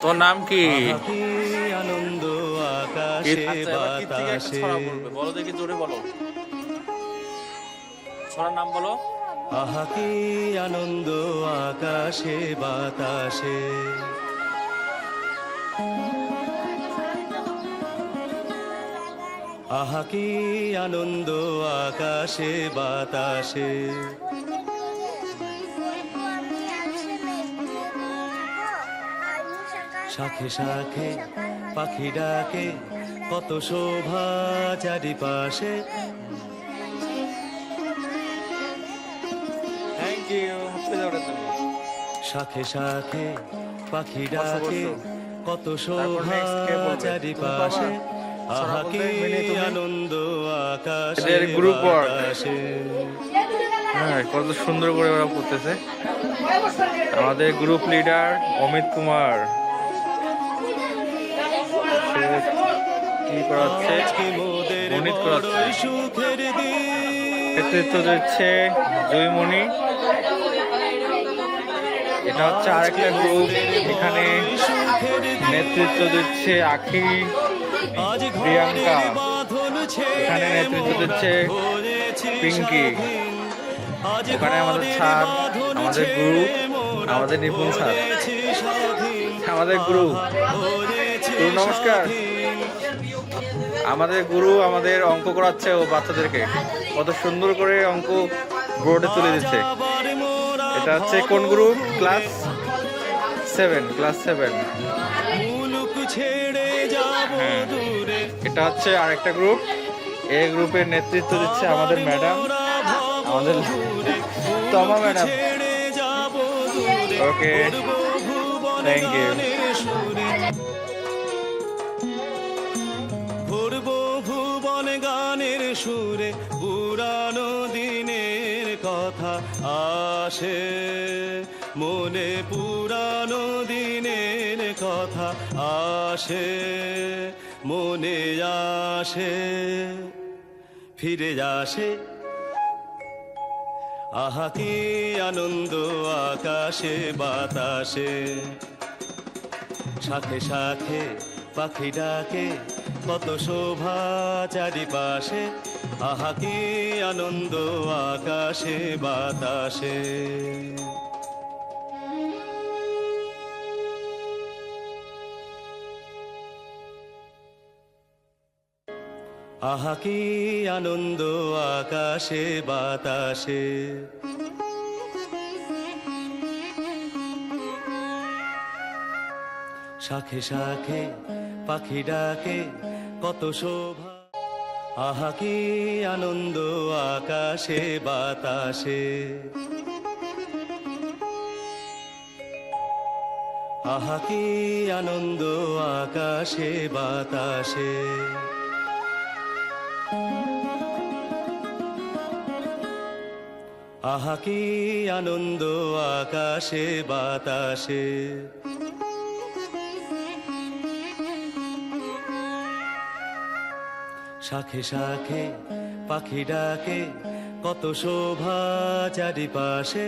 তোর নাম কি? আনন্দ আকাশে বাতাসে। বলো দেখি, জোরে বলো। ছড়ার নাম বলো। আহা কি আনন্দ আকাশে বাতাসে। আহা কি আনন্দ আকাশে বাতাসে। শাখে শাখে পাখি ডাকে, কত শোভা চারিপাশে। Thank you. শাখে শাখে পাখি ডাকে, কত শোভা চারিপাশে। আহা কি আনন্দ আকাশে বাতাসে। হ্যাঁ, কত সুন্দর করে ওরা করতেছে। আমাদের গ্রুপ লিডার অমিত কুমার কি করাচ্ছে? গণিত করাচ্ছে। সুখের নেতৃত্ব দিচ্ছে জয়মণি। এটা হচ্ছে আরেকটা গ্রুপ, এখানে নেতৃত্ব দিচ্ছে আখি, প্রিয়াঙ্কা। এখানে নেতৃত্ব দিচ্ছে পিঙ্কি। ওখানে আমাদের স্যার, আমাদের গ্রুপ, আমাদের নিপুণ স্যার, আমাদের গ্রুপ। নমস্কার। আমাদের গুরু আমাদের অঙ্ক করাচ্ছে ও বাচ্চাদেরকে কত সুন্দর করে অঙ্ক বোর্ডে তুলে দিচ্ছে। এটা হচ্ছে কোন গ্রুপ? ক্লাস 7। হ্যাঁ, এটা হচ্ছে আরেকটা গ্রুপ। এই গ্রুপের নেতৃত্ব দিচ্ছে আমাদের ম্যাডাম, আমাদের Toma madam. Okay, thank you. ভুবন গানের সুরে পুরানো দিনের কথা আসে মনে, পুরানো দিনের কথা আসে মনে, আসে ফিরে আসে। আহা কি আনন্দ আকাশে বাতাসে। শাখে শাখে পাখি ডাকে, কত শোভা চারিপাশে। আহা কি আনন্দ আকাশে বাতাসে। আহা কি আনন্দ আকাশে বাতাসে। শাখে শাখে পাখি ডাকে, কত শোভা। আহা কি আনন্দ আকাশে বাতাসে। আহা কি আনন্দ আকাশে বাতাসে। আহা কি আনন্দ আকাশে বাতাসে। শাখে শাখে পাখি ডাকে, কত শোভা চারিপাশে।